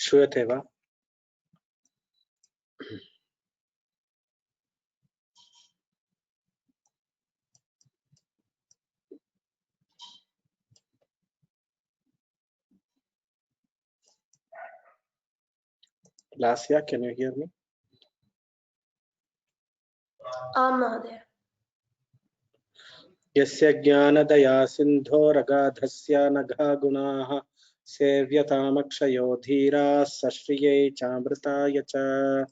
श्रूयते वा? Lasya, can you hear me? Mother. यस्य ज्ञानदया सिन्धो रगाधस्य नघा गुणाः सेव्यतामक्षयो धीराः सश्रियै चामृताय च.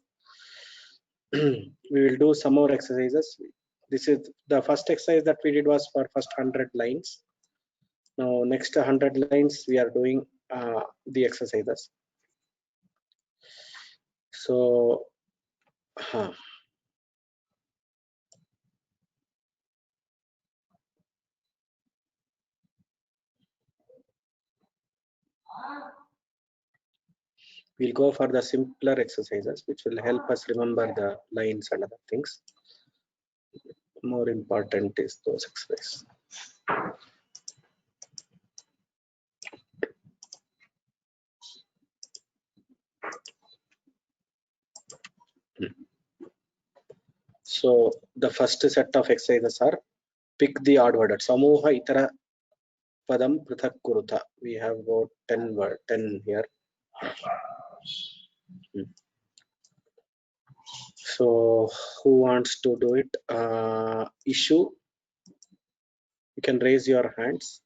We will do some more exercises. This is the first exercise that we did was for first 100 lines. Now next 100 lines we are doing the exercises. So we'll go for the simpler exercises which will help us remember the lines and other things. More important is those exercises. So the first set of exercises are pick the odd word. Samuha itara padam prithak kuruta. We have about 10 here. So who wants to do it? Issue, you can raise your hands.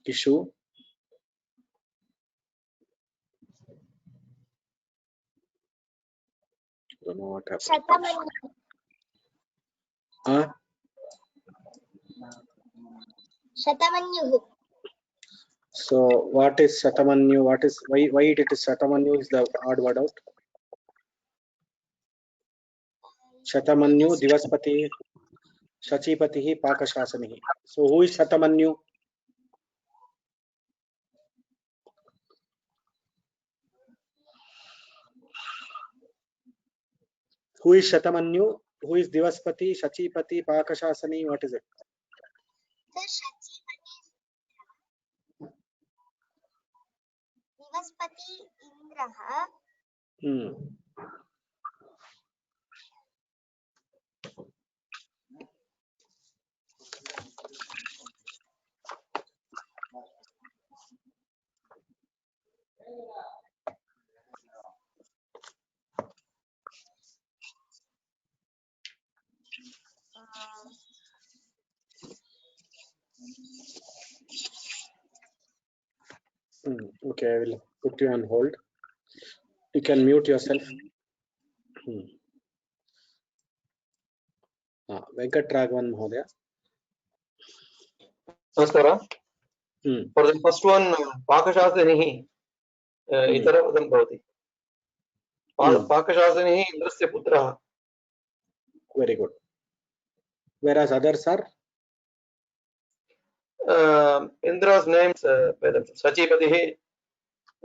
Issue. Don't know what happened. Shatamanyu. So what is Shatamanyu? What is why it is Shatamanyu is the odd word out? Shatamanyu, Divaspati, Shachipatihi, Pakashasanihi. So who is Shatamanyu? Who is Shatamanyu? Who is Divaspati, Shachipati, Pakashasani? What is it? The Shachipati, Divaspati Indraha. Okay, I will put you on hold. You can mute yourself. Venkat Raghavan Mahodaya. Namaskara. For the first one, Pakashasanihi Itaravadam Bhavati. Pakashasanihi Indrasya Putraha. Very good. Whereas others are? Indra's names, Sachipatihi,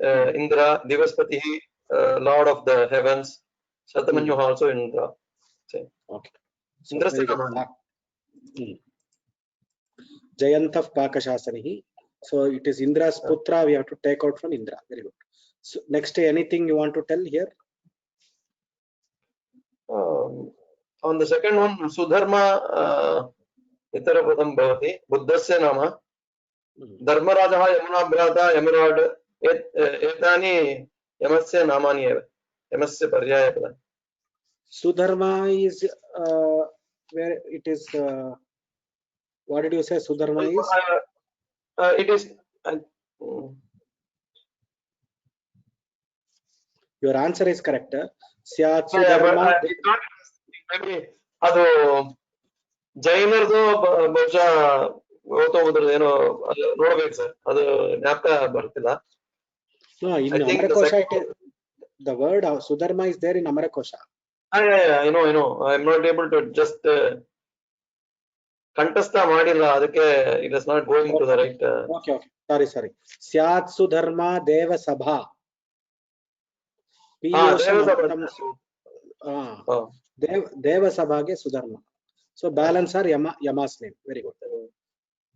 Indra, Divaspatihi, Lord of the heavens, Shatamanyu also Indra. Same. Okay. So, Jayantav Pakashasanihi. So it is Indra's Putra, we have to take out from Indra. Very good. So next, anything you want to tell here? On the second one, Sudharma Itarapadam Bhavati, Buddhasya Nama, Dharmarajaha Yamuna Brata Yamirad Etani Yamasya Namani Eva, Yamasya Paryaya Pada. Sudharma is where it is. What did you say? Sudharma is? It is. Your answer is correct. Syat Sudharma. Maybe ಅದು ಜೈನರದು ಬಹುಶಃ ಗೌತಮ ಬುದ್ಧರದು ಏನೋ ನೋಡ್ಬೇಕು sir, ಅದು ಜ್ಞಾಪಕ ಬರ್ತಿಲ್ಲ. No, in Amarakosha, the word Sudharma is there in Amarakosha. I know. I am not able to just ಕಂಠಸ್ಥ ಮಾಡಿಲ್ಲ, ಅದಕ್ಕೆ it is not going to the right. Okay. Sorry. Syat Sudharma Deva Sabha. Deva Sabha ge Sudharma. So balance are Yama's name. Very good.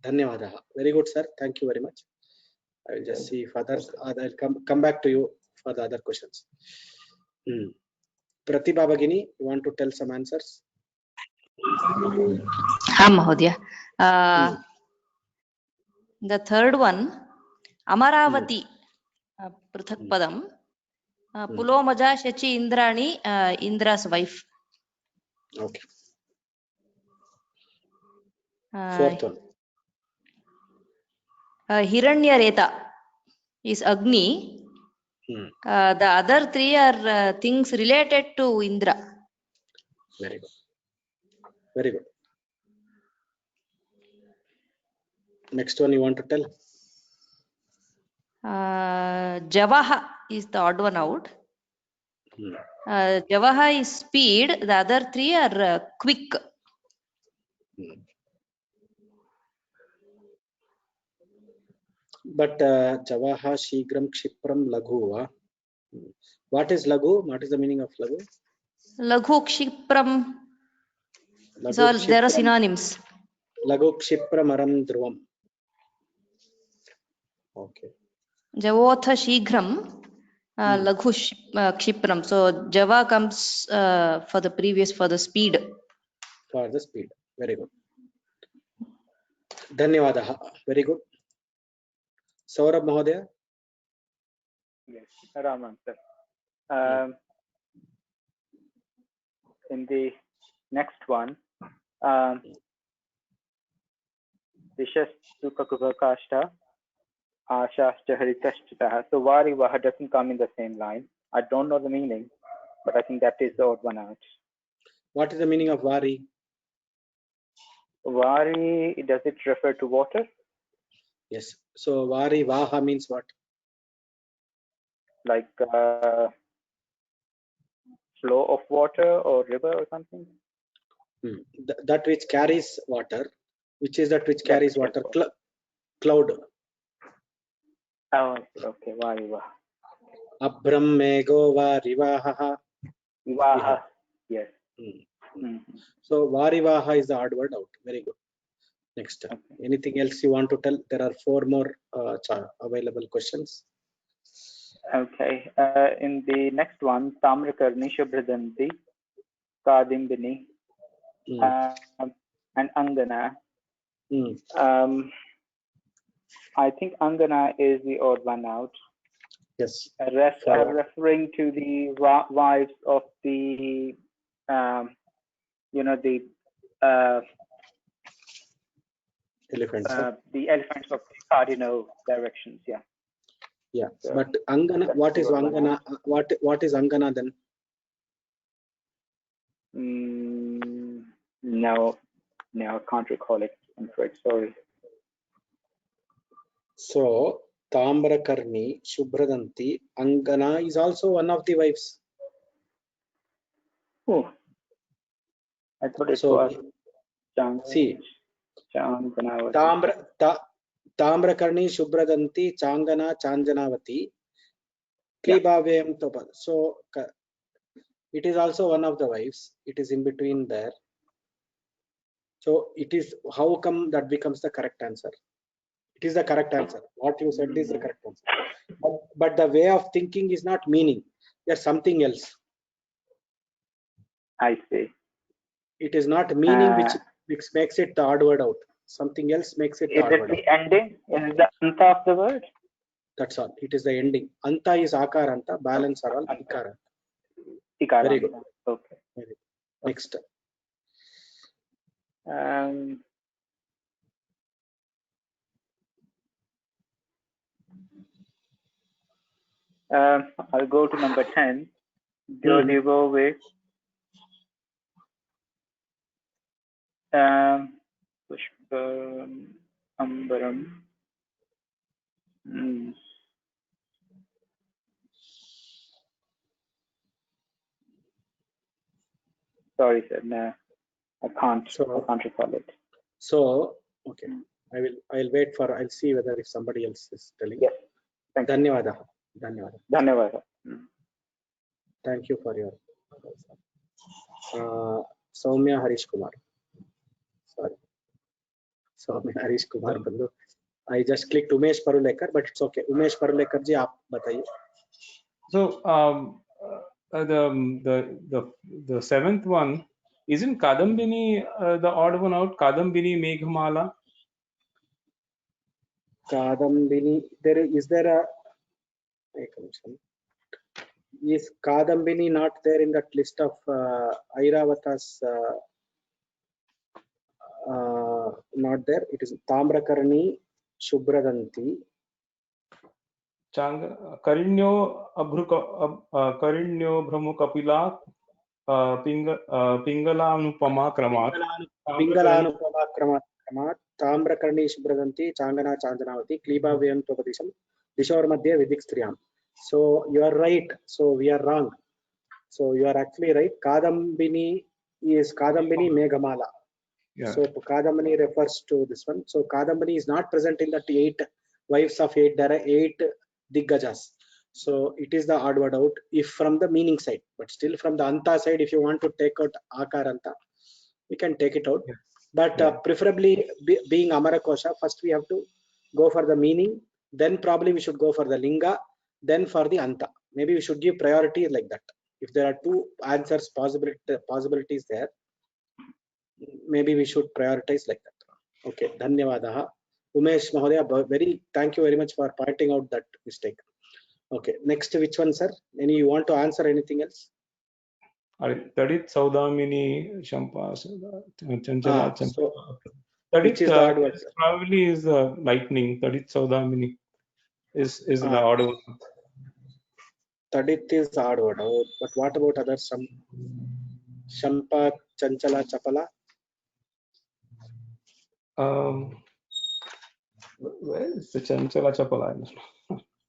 Dhanyavadaha. Very good, sir. Thank you very much. I will just see if others. I'll come back to you for the other questions. Pratibha Bhagini, you want to tell some answers? Mahodaya. The third one, Amaravati, Prithak Padam, Pulomaja Shachi Indrani, Indra's wife. Okay. Fourth one. Hiranyareta is Agni. The other three are things related to Indra. Very good. Very good. Next one you want to tell? Javaha is the odd one out. Javaha is speed. The other three are quick. But Javaha, Shigram, Kshipram, Laghu. What is Laghu? What is the meaning of Laghu? Laghu, Kshipram. So there are synonyms. Laghu, Kshipram, Aram, Dhruvam. Okay. Javotha, Shigram, Laghu, Kshipram. So Java comes for the previous, for the speed. For the speed. Very good. Dhanyavadaha. Very good. Saurabh Mahodaya. Yes, Raman sir. In the next one, Dishastu Kakubakashta, Ashashta Haritashta. So Vari Vaha doesn't come in the same line. I don't know the meaning, but I think that is the odd one out. What is the meaning of Vari? Vari, does it refer to water? Yes. So Vari Vaha means what? Like flow of water or river or something? That which carries water. Which is that which carries water? Cloud. Oh, okay. Vari Vaha. Abram Mego Varivaha. Vaha. Yes. So Varivaha is the odd word out. Very good. Next. Okay. Anything else you want to tell? There are 4 more available questions. Okay. In the next one, Tamrakarni, Shubhradanti, Kadimbini, and Angana. I think Angana is the odd one out. Yes. Rest are referring to the wives of the, the elephants. The elephants of the cardinal directions. Yeah. Yeah. So but Angana, what is Angana? What is Angana then? No, I can't recall it. I'm afraid. Sorry. So Tamrakarni, Shubhradanti, Angana is also one of the wives. Oh, I thought it was. See, Tamrakarni, Shubhradanti, Changana, Chanjanavati, Klibhavyam Topad. So it is also one of the wives. It is in between there. So it is, how come that becomes the correct answer? It is the correct answer. What you said is the correct answer. But the way of thinking is not meaning. There's something else. I see. It is not meaning which makes it the odd word out. Something else makes it the odd word out. Is it the ending? Is it the anta of the word? That's all. It is the ending. Anta is akaranta. Balance are all ikara. Ikara. Very good. Okay. Very good. Next. I'll go to number 10. Jodivove. Pushpa Ambaram. Sorry, sir. No, I can't. I can't recall it. So, okay. I'll wait for. I'll see whether if somebody else is telling. Yes. Thank you. Dhanyavada. Thank you for your. Soumya Harish Kumar. Sorry. So Harish Kumar Bandu. I just clicked Umesh Parulekar, but it's okay. Umesh Parulekar ji, आप बताइए. So the seventh one, isn't Kadambini the odd one out? Kadambini Meghamala. Kadambini. Is there a? Is Kadambini not there in that list of Airavata's? Not there. It is Tamrakarni, Shubhradanti. Karinyo Brahmo Kapila Pingalanupama Kramat. Pingalanupama Kramat. Tamrakarni, Shubhradanti, Changana, Chanjanavati, Kliba Vyam Topadisham, Dishor Madhya Vidikstriyam. So you are right. So we are wrong. So you are actually right. Kadambini is Kadambini Meghamala. Yeah. So Kadambini refers to this one. So Kadambini is not present in that 8 wives of 8 Diggajas. So it is the odd word out if from the meaning side, but still from the Anta side, if you want to take out Akaranta, we can take it out. Yeah. But preferably being Amarakosha, first we have to go for the meaning, then probably we should go for the Linga, then for the Anta. Maybe we should give priority like that. If there are 2 answers possibilities there, maybe we should prioritize like that. Okay, Dhanyavadaha. Umesh Mahodaya, thank you very much for pointing out that mistake. Okay, next, which one, sir? You want to answer anything else? Tadit Saudamini Shampa Chanchala. So, Tadit which is the odd word, sir? probably is the lightning. Tadit Saudamini is the odd one. Tadit is the odd word. Oh, but what about others? Shampa, Chanchala, Chapala? Where is the Chanchala Chapala?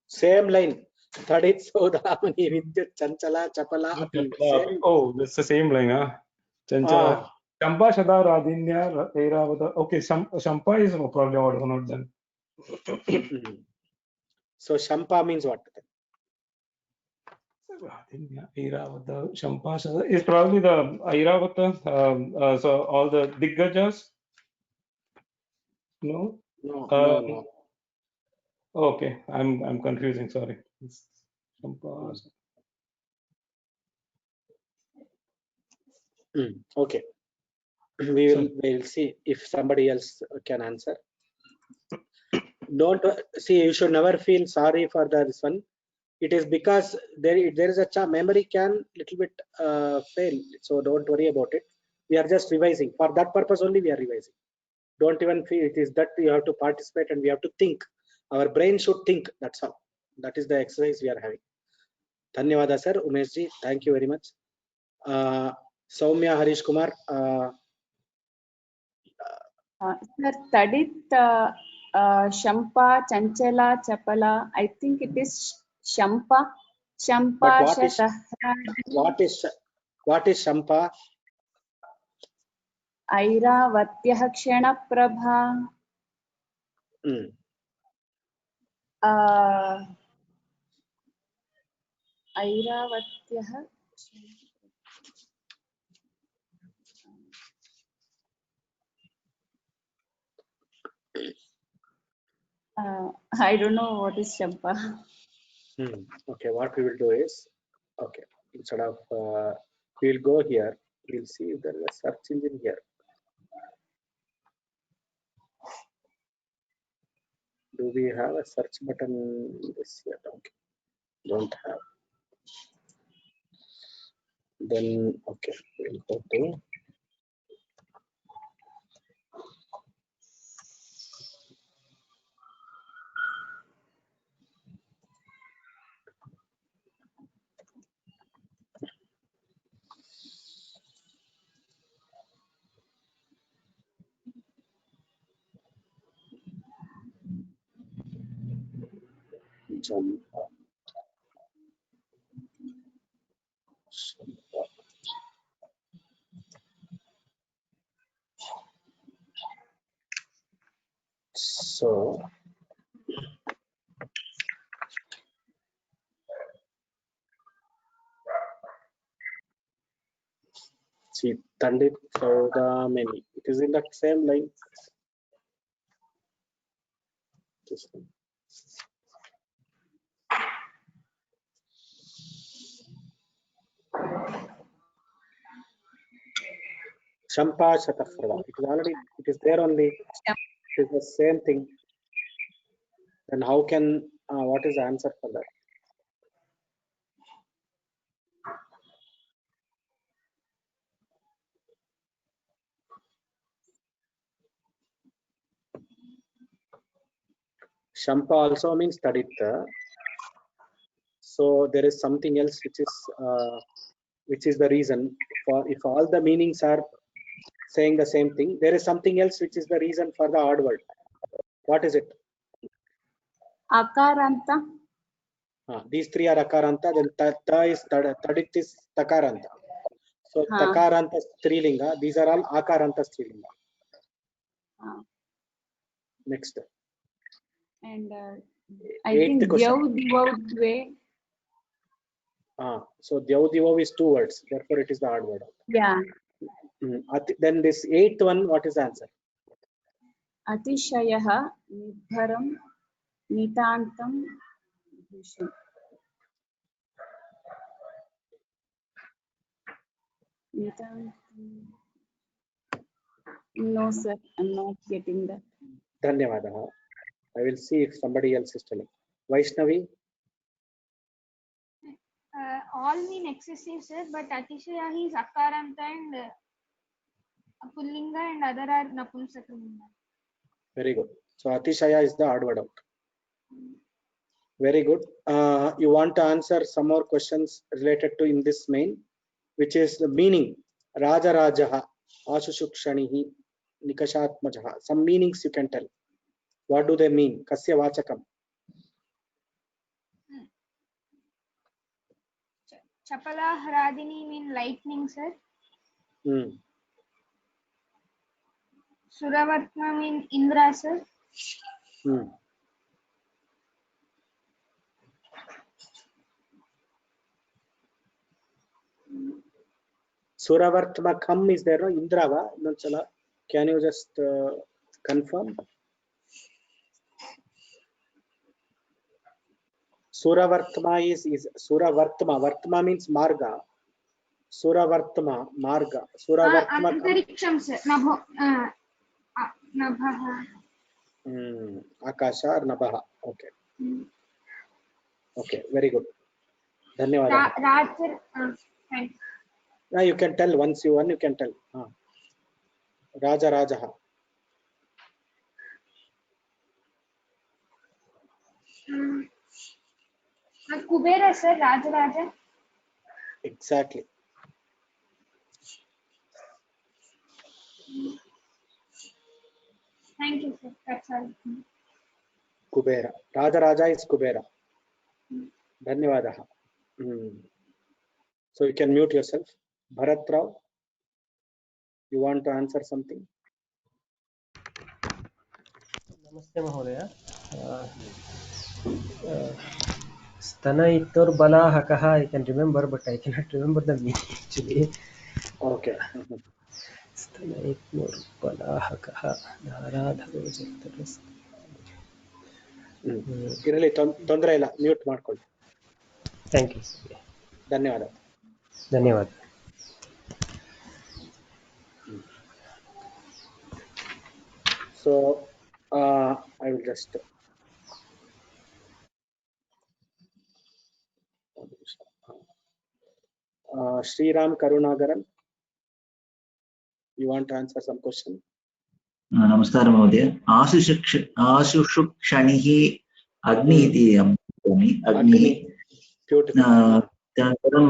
Same line. Tadit Saudamini Vidyut Chanchala Chapala. Same. Oh, that's the same line, huh? Chanchala. Champa Shada Radinya Airavata. Okay, Shampa is probably odd one out then. So Shampa means what? Radinya Airavata. Shampa Shada is probably the Airavata. So all the Diggajas. No. No. Okay, I'm confusing. Sorry. Okay, we'll see if somebody else can answer. Don't see. You should never feel sorry for this one. It is because there is a memory can little bit fail. So don't worry about it. We are just revising. For that purpose only we are revising. Don't even feel it is that you have to participate and we have to think. Our brain should think. That's all. That is the exercise we are having. Dhanyavada sir, Umesh ji, thank you very much. Soumya Harish Kumar. Sir, Tadit, Shampa, Chanchala, Chapala. I think it is Shampa. Shampa. What is Shampa? Airavatyah Kshenaprabha. Airavatyah. I don't know what is Shampa. Okay, what we will do is, okay, instead of we'll go here, we'll see if there is a search engine here. Do we have a search button in this here? Okay, don't have. Then okay, we'll go to jump. So Pandit Saudamani. It is in the same line. This one. Shampa Shatafrada. It is already, it is there only. It is the same thing. Then how can, what is the answer for that? Shampa also means Taditha. So there is something else which is the reason for, if all the meanings are saying the same thing, there is something else which is the reason for the odd word. What is it? Akaranta. These three are Akaranta, then ta is Tadit is Takaranta. So Takaranta Strilinga, these are all Akaranta Strilinga. Next. And I think Dyaudivadve. So Dyaudivov is two words, therefore it is the odd word. Yeah. Then this eighth one, what is the answer? Atishayaha Nibharam Nitantam Bhushan. No, sir, I'm not getting that. Dhanyavadaha. I will see if somebody else is telling. Vaishnavi? All mean excessive, sir, but Atishayahi is Akaranta and Pullinga and other are Napumsakalinga. Very good. So Atishaya is the odd word out. Very good. You want to answer some more questions related to in this main, which is the meaning. Raja Rajaha, Ashusukshanihi, Nikashatmajaha. Some meanings you can tell. What do they mean? Kasya Vachakam. Chapala Haradini mean lightning, sir. Suravartma mean Indra, sir. Suravartmakam is there, no? Indrava. Can you just confirm? Suravartma is Suravartma. Vartma means Marga. Suravartma, Marga. Suravartma. Antariksham, sir. Nabhaha. Akasha or Nabaha. Okay. Okay, very good. Dhanyawad. Thanks. You can tell once you can tell. Raja Rajaha. Kubera, sir. Raja Raja. Exactly. Thank you, sir. That's all. Kubera. Raja Raja is Kubera. Dhanyawadaha. So you can mute yourself. Bharat Rao, you want to answer something? Namaste Mahodaya. Stana Itur Balahakaha, I can remember, but I cannot remember the meaning actually. Okay. Stana Itur Balahakaha, Dharadharo Jataras. Irali ತೊಂದರೆ ಇಲ್ಲ, mute ಮಾಡ್ಕೊಳ್ಳಿ. Thank you. ಧನ್ಯವಾದ. ಧನ್ಯವಾದ. So I will just Sriram Karunagaran, you want to answer some question? Namaskar Mahodaya. Ashushukshanih Agni iti Agni. Tantaram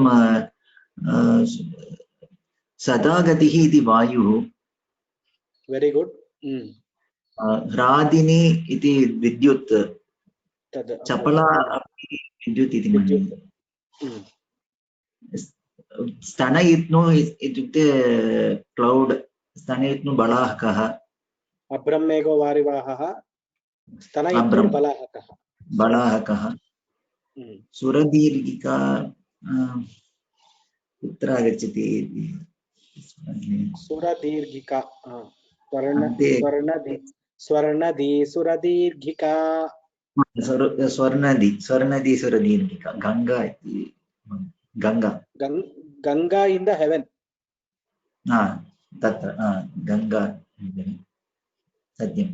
Sadagatihi iti Vayu. Very good. Radini iti Vidyut. Chapala Vidyut iti mani. Stanayitnu itukte cloud. Stanayitnu balahakaha. Abramego varivahaha. Stanayitnu balahakaha. Balahakaha. Suradhirgika kutra agachati. सुरदीर्घिका अन्ते स्वर्णदी सुरदीर्घिका स्वर्णदी सुरदीर्घिका गंगा इति Ganga Ganga in the heaven. तत्र गंगा सत्यं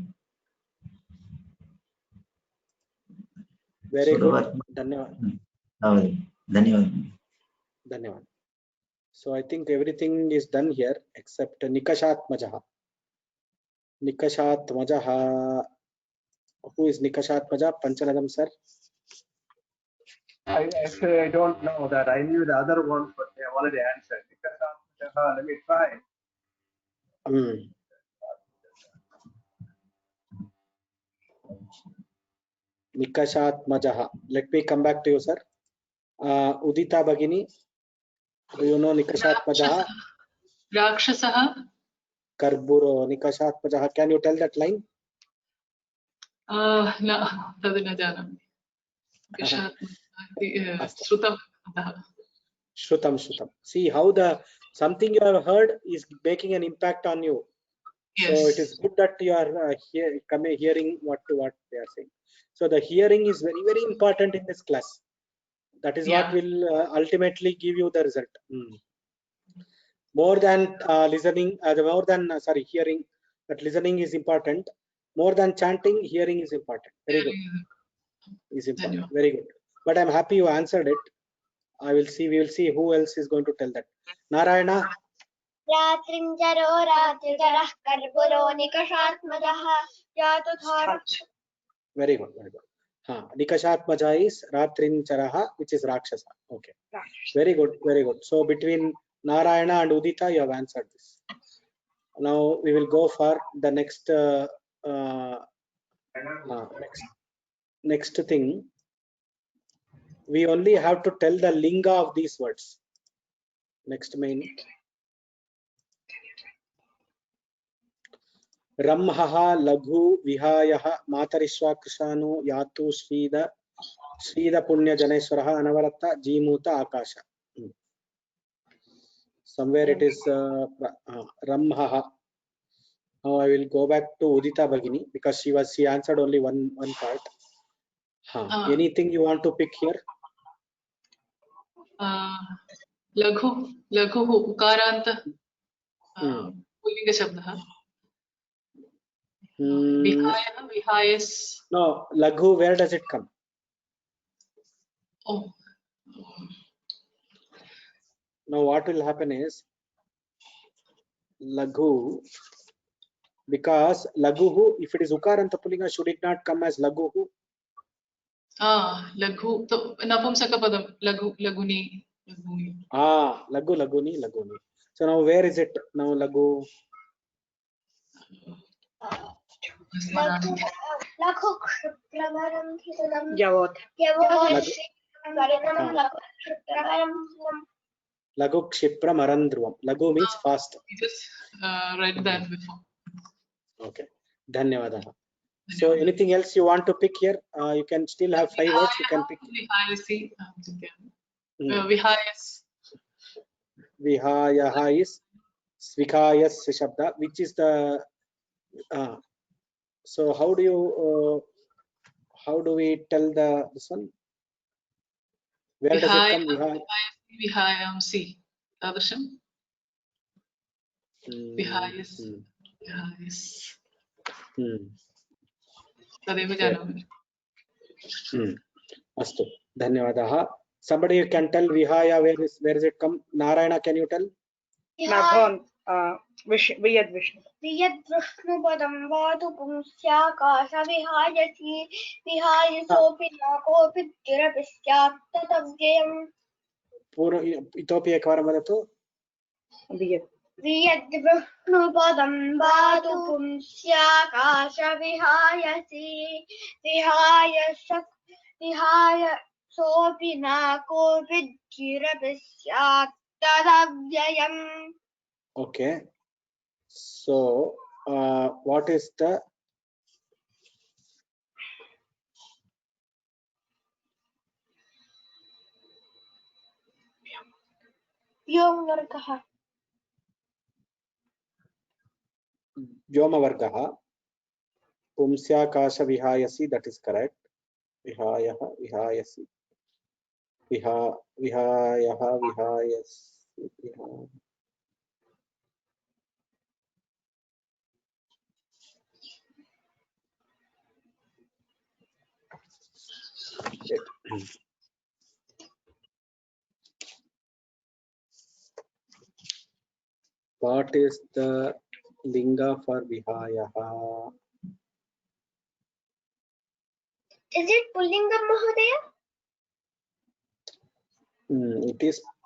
Very good. धन्यवाद. धन्यवाद. So I think everything is done here except Nikashatmajaha. Nikashatmajaha. Who is Nikashatmaja? Panchaladam sir. Actually, I don't know that. I knew the other ones, but they have already answered. Let me try. Nikashatmajaha. Let me come back to you, sir. Udita Bhagini. Do you know Nikashatmajaha? Rakshasaha. Karburo Nikashatmajaha. Can you tell that line? No, तद् न जानामि. Shrutam. See how the something you have heard is making an impact on you. Yes. So it is good that you are hearing what they are saying. So the hearing is very, very important in this class. That is what will ultimately give you the result. More than listening, hearing. But listening is important. More than chanting, hearing is important. Very good. Is important. Very good. But I'm happy you answered it. We will see who else is going to tell that. Narayana. Very good. Nikashatmaja is Ratrincharaha, which is Rakshasa. Okay. Very good. So between Narayana and Udita, you have answered this. Now we will go for the next next thing. We only have to tell the linga of these words. Next main. Ramhaha Laghu Vihayaha Matarishwa Krishanu Yatu Shrida Punya Janeswaraha Anavarata Jimuta Akasha. Somewhere it is Ramhaha. Now I will go back to Udita Bhagini because she answered only one part. Anything you want to pick here? Laghu Ukaranta Pullinga Shabdaha. Vihayas. No, Laghu, where does it come? Oh. Now what will happen is Laghu, because Laghu, if it is Ukaranta Pullinga, should it not come as Laghu? Laghu, Napumsakapadam, Laguni. Laguni. So now where is it now, Laghu? Laghu Kshipra Marandruvam. Laghu means fast. We just read that before. Okay. Dhanyavadaha. So anything else you want to pick here? You can still have 5 words. You can pick. Vihayas. Vihayaha is Svikayas Shabda, which is the so how do we tell this one? Where does it come? Vihayamsi. Tadasham. Vihayas. Tadeva janami. Astu. Dhanyavadaha. Somebody you can tell Vihaya, where is it come? Narayana, can you tell? Viyad Vishnu. Viyad Vishnu padam vadu pumsya kasha vihayati vihayasopi nakopi kirapisya tatavyam. Pura itopi ekvaram vadatu. Viyad Vishnu padam vadu pumsya kasha vihayati vihayasopi nakopi kirapisya tatavyam. Okay, so what is the Vyom Vargaha. व्योमवर्गः पुंस्याकाश विहायसि, that is correct. विहायः विहायसि विहायः विहायसि What is the linga for vihayah? Is it Pullingam, Mahodaya?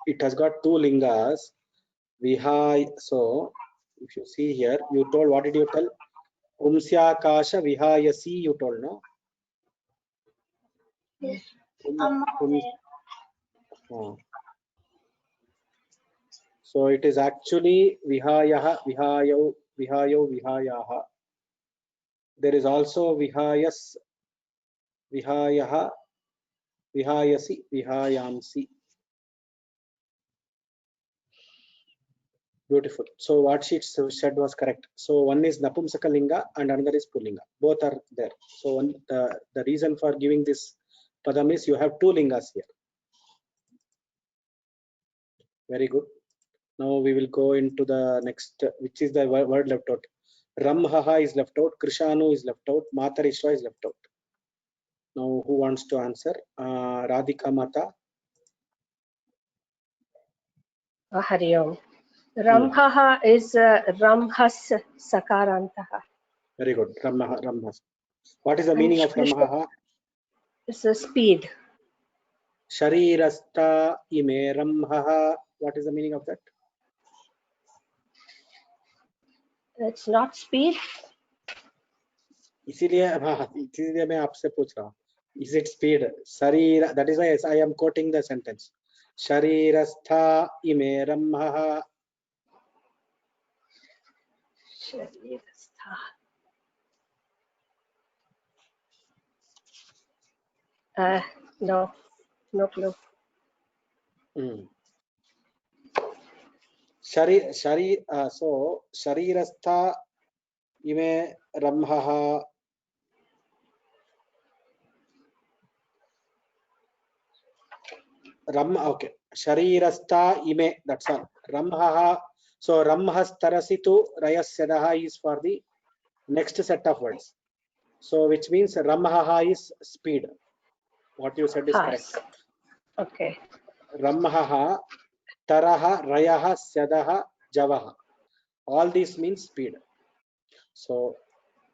It has got two lingas. Vihay. So if you see here, you told, what did you tell? Pumsyakasha vihayasi, you told, no? Yes. So it is actually vihayah, vihayo, vihayo, vihayaha. There is also vihayas, vihayah, vihayasi, vihayamsi. Beautiful. So what she said was correct. So one is Napumsaka Linga and another is Pullinga. Both are there. So the reason for giving this padam is you have two lingas here. Very good. Now we will go into the next, which is the word left out. Ramhaha is left out. Krishanu is left out. Matarishwa is left out. Now who wants to answer? Radhika Mata. Hari Om. Ramhaha is Ramhas Sakarantaha. Very good. Ramhas. What is the meaning of Ramhaha? It's a speed. Sharirasta ime Ramhaha. What is the meaning of that? It's not speed. इसीलिए मैं आपसे पूछ रहा हूँ. Is it speed? Sharira. That is why I am quoting the sentence. Sharirastha ime Ramhaha. No clue. So Sharirastha ime Ramhaha. Okay. Sharirastha ime. That's all. Ramhaha. So Ramhas tarasitu rayasyadaha is for the next set of words. So which means Ramhaha is speed. What you said is correct. Okay. Ramhaha, taraha, rayaha, syadaha, javaha. All these means speed. So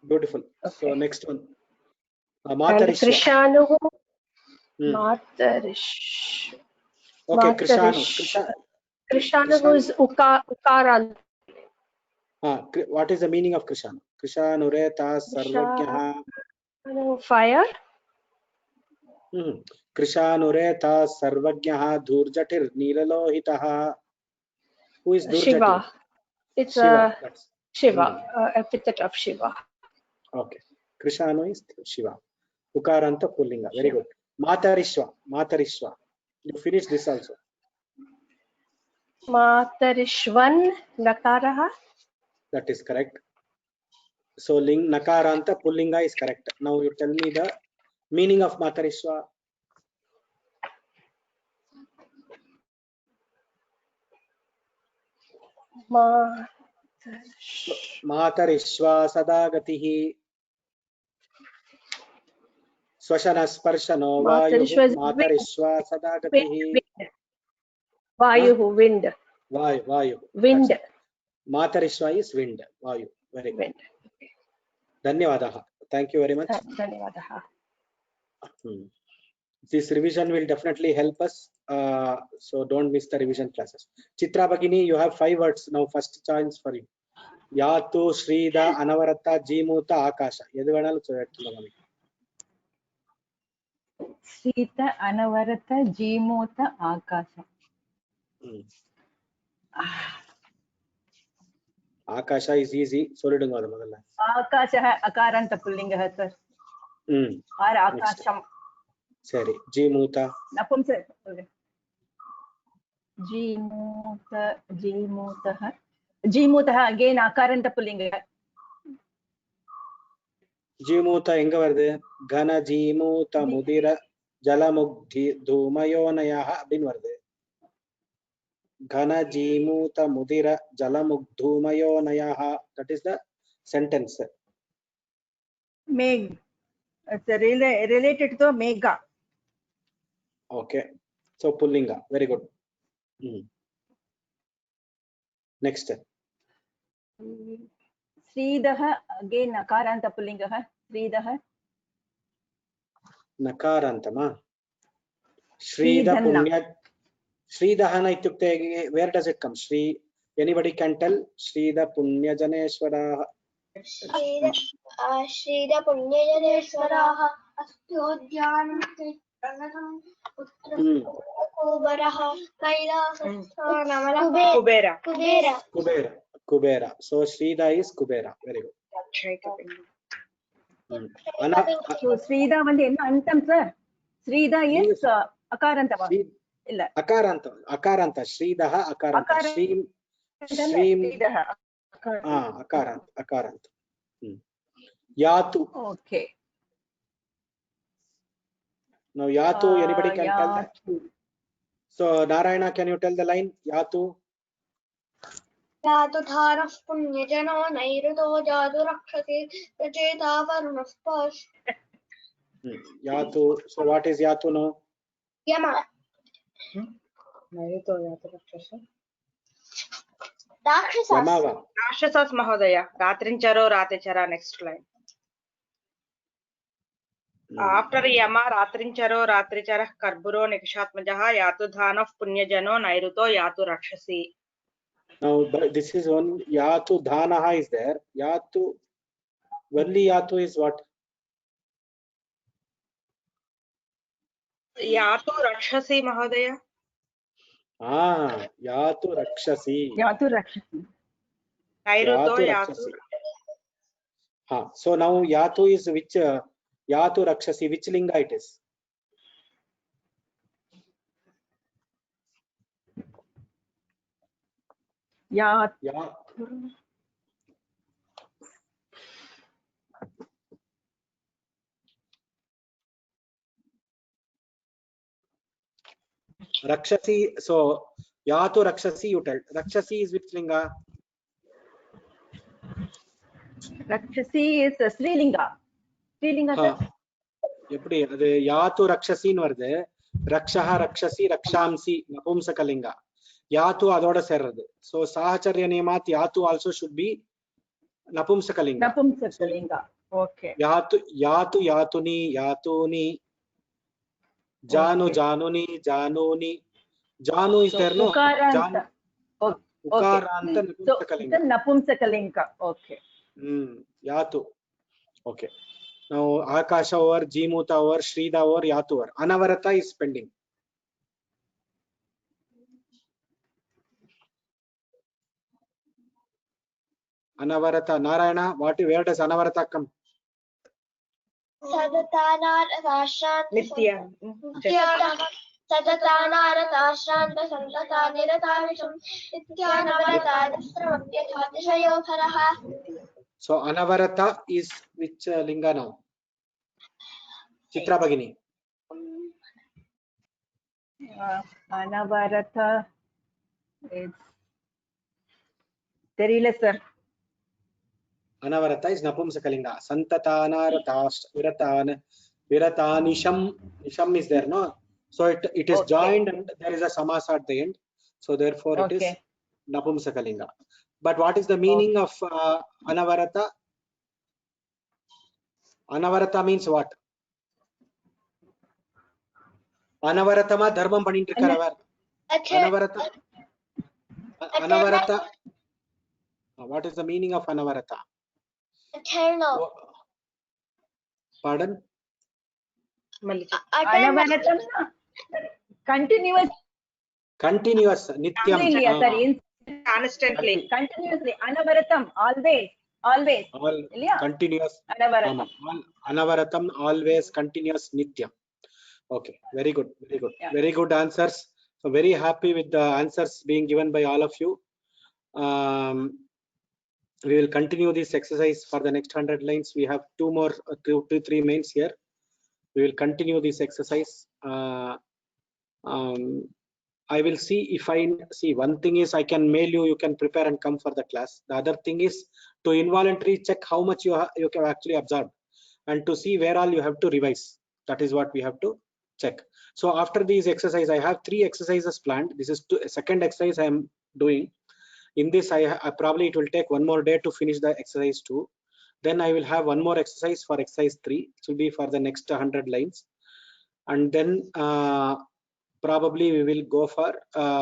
beautiful. Okay. So next one. Matarishwa. Krishanu. Matarish. Okay, Krishanu. Krishanu is Ukaran. What is the meaning of Krishanu? Krishanu reta sarvagyaha. Fire. Krishanu reta sarvagyaha dhurjatir nilalohitaha. Who is Dhurjati? Shiva. It's Shiva. Shiva, epithet of Shiva. Okay. Krishanu is Shiva. Ukaranta Pullinga. Very good. Matarishwa. Matarishwa. You finish this also. Matarishwan Nakaraha. That is correct. So Nakaranta Pullinga is correct. Now you tell me the meaning of Matarishwa. Matarishwa Sadagatihi. Swashana Sparshano Vayuhu. Matarishwa Sadagatihi. Vayuhu, wind. Vayu. Wind. Matarishwa is wind. Vayu. Very good. Dhanyavadaha. Thank you very much. Dhanyavadaha. This revision will definitely help us. So don't miss the revision classes. Chitra Bhagini, you have 5 words now. First chance for you. Yatu, Shrida, Anavarata, Jimuta, Akasha. Yadu venalu cheyattunnam. Shrita, Anavarata, Jimuta, Akasha. Akasha is easy. Solidunga adu modalla. Akasha akaranta pullinga sir. Or Akasham. Sari. Jimuta. Napumsa. Jimuta. Jimuta again akaranta pullinga. ஜீமூத எங்க வருது? கன ஜீமூத முதிர ஜலமுக்தி தூமயோனயः அப்படின்னு வருது. கன ஜீமூத முதிர ஜலமுக்தூமயோனயः. That is the sentence. Meg. It's related to Mega. Okay. So pullinga. Very good. Next. Sridah, again Nakaranta Pullinga. Sridah. Nakarantama. Shrida Punya. Sridahana ityukte, where does it come? Shri. Anybody can tell? Shrida Punya Janeshwara. Shrida Punya Janeshwara. Astudyan. Kubera. Kubera. So Shrida is Kubera. Very good. So Srida வந்து என்ன அந்தம் sir? Srida is அகாரந்தமா? இல்ல. Akaranta. Sridaha Akaranta. Shrim. Akaranta. Yatu. Okay. Now Yatu, anybody can tell that? So Narayana, can you tell the line? Yatu. Yatu dharaf punyajano nairuto jadu rakshati rajeta varunaspash. Yatu. So what is Yatu now? Yama. Nairuto Yatu rakshasa. Rakshasas. Rakshasas Mahodaya. Ratrincharo Ratechara. Next line. After Yama, Ratrincharo, Ratrichara, Karburo, Nikishatmajaha, Yatu Dhanaf, Punyajano, Nairuto, Yatu Rakshasi. Now, this is one. Yatu Dhanaha is there. Yatu, only Yatu is what? Yatu Rakshasi, Mahodaya. Yatu Rakshasi. Yatu Rakshasi. Nairuto, Yatu. So now Yatu is which? Yatu Rakshasi, which linga it is? Rakshasi, so Yatu Rakshasi, you tell. Rakshasi is which linga? Rakshasi is Srilinga. Srilinga sir. எப்படி அது யாத்து ரக்ஷசின்னு வருது. ரக்ஷஹ ரக்ஷசி ரக்ஷாம்சி நபும்சகலிங்க. யாத்து அதோட சேர்றது. So sahacharya niyamat yatu also should be napumsakalinga. Napumsakalinga. Okay. Yatu yatuni yatuni. Janu januni januni. Janu is there no? Ukaranta. Ukaranta napumsakalinga. So napumsakalinga. Okay. Yatu. Okay. Now Akasha over, Jimuta over, Shrida over, Yatu over. Anavarata is pending. Anavarata. Narayana, where does Anavarata come? Nitya. So Anavarata is which linga now? Chitra Bhagini. Anavarata is Terila sir. Anavarata is Napumsakalinga. Santatanaratash Viratanisham. Nisham is there, no? So it is joined and there is a samasa at the end. So therefore it is Napumsakalinga. But what is the meaning of Anavarata? Anavarata means what? Anavaratama dharmam pannittu irukaravar. Anavarata. What is the meaning of Anavarata? Eternal. Pardon? Anavaratam. Continuous. Continuous. Nityam. Constantly. Continuously. Anavaratam. Always. Continuous. Anavaratam. Always. Continuous. Nityam. Okay. Very good. Very good answers. So very happy with the answers being given by all of you. we will continue this exercise for the next 100 lines. We have two more, three mains here. We will continue this exercise. I will see if I see. One thing is I can mail you. You can prepare and come for the class. The other thing is to involuntarily check how much you have actually absorbed, and to see where all you have to revise. That is what we have to check. So after these exercises, I have 3 exercises planned. This is second exercise I am doing. In this, I probably it will take one more day to finish the exercise 2. Then I will have one more exercise for exercise 3. It will be for the next 100 lines, and then probably we will go for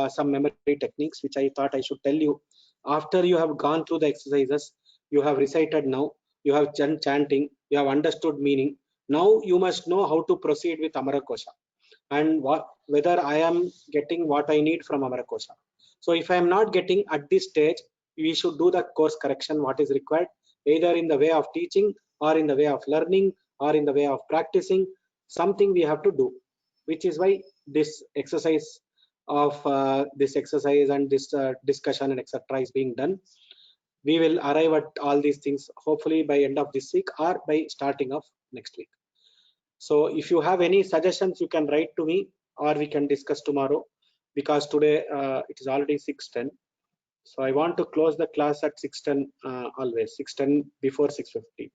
some memory techniques, which I thought I should tell you. After you have gone through the exercises, you have recited now, you have done chanting, you have understood meaning. Now you must know how to proceed with Amarakosha and whether I am getting what I need from Amarakosha. So if I am not getting at this stage, we should do the course correction, what is required, either in the way of teaching or in the way of learning or in the way of practicing. Something we have to do, which is why this exercise of this exercise and this discussion and etc. is being done. We will arrive at all these things hopefully by end of this week or by starting of next week. So if you have any suggestions, you can write to me or we can discuss tomorrow, because today it is already 6:10. So I want to close the class at 6:10 always, 6:10 before 6:50.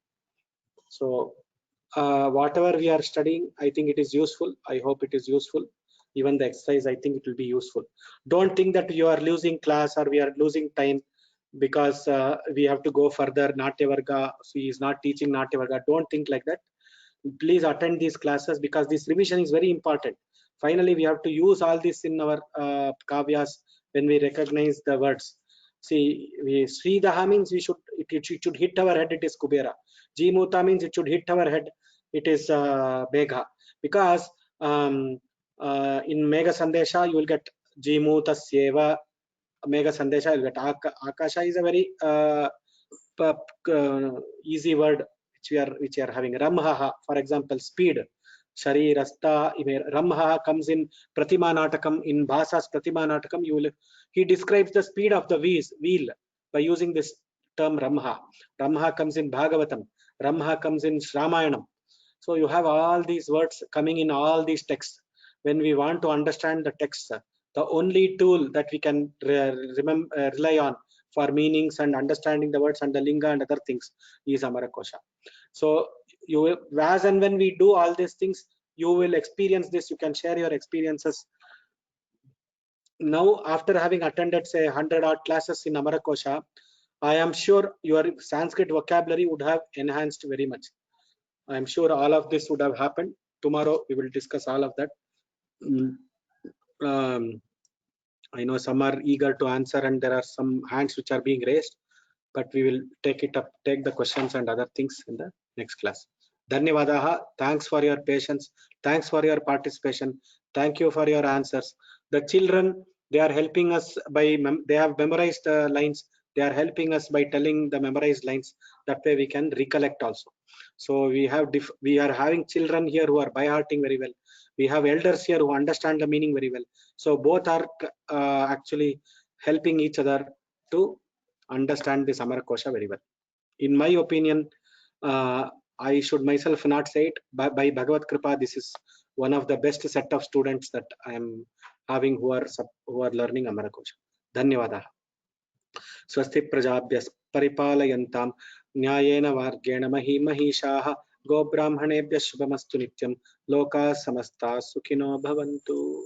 So whatever we are studying, I think it is useful. I hope it is useful. Even the exercise, I think it will be useful. Don't think that you are losing class or we are losing time because we have to go further. Natya Varga, he is not teaching Natya Varga. Don't think like that. Please attend these classes because this revision is very important. Finally, we have to use all this in our kavyas when we recognize the words. See, Sridaha means it should hit our head, it is Kubera. Jimuta means it should hit our head, it is Begha. Because in Mega Sandesha, you will get Jimuta Seva, Mega Sandesha, you will get Akasha is a very easy word which we are having. Ramhaha, for example, speed. Sharirasta, Ramha comes in Pratima Natakam, in Bhasa's Pratima Natakam, he describes the speed of the wheel by using this term Ramha. Ramha comes in Bhagavatam, Ramha comes in Ramayanam. So you have all these words coming in all these texts. When we want to understand the text, the only tool that we can rely on for meanings and understanding the words and the linga and other things is Amarakosha. So you will, as and when we do all these things, you will experience this. You can share your experiences. Now, after having attended say 100 odd classes in Amarakosha, I am sure your Sanskrit vocabulary would have enhanced very much. I am sure all of this would have happened. Tomorrow we will discuss all of that. I know some are eager to answer and there are some hands which are being raised, but we will take it up, take the questions and other things in the next class. Dhanyavadaha. Thanks for your patience. Thanks for your participation. Thank you for your answers. The children, they are helping us by, they have memorized lines. They are helping us by telling the memorized lines. That way we can recollect also. So we are having children here who are by hearting very well. We have elders here who understand the meaning very well. So both are actually helping each other to understand this Amarakosha very well. In my opinion, I should myself not say it, but by Bhagavad Kripa, this is one of the best set of students that I am having who are learning Amarakosha. Dhanyavadaha. Swasti prajabhyas paripalayantam nyayena vargena mahishaha go brahmanebhya shubhamastu nityam loka samasta sukhino bhavantu.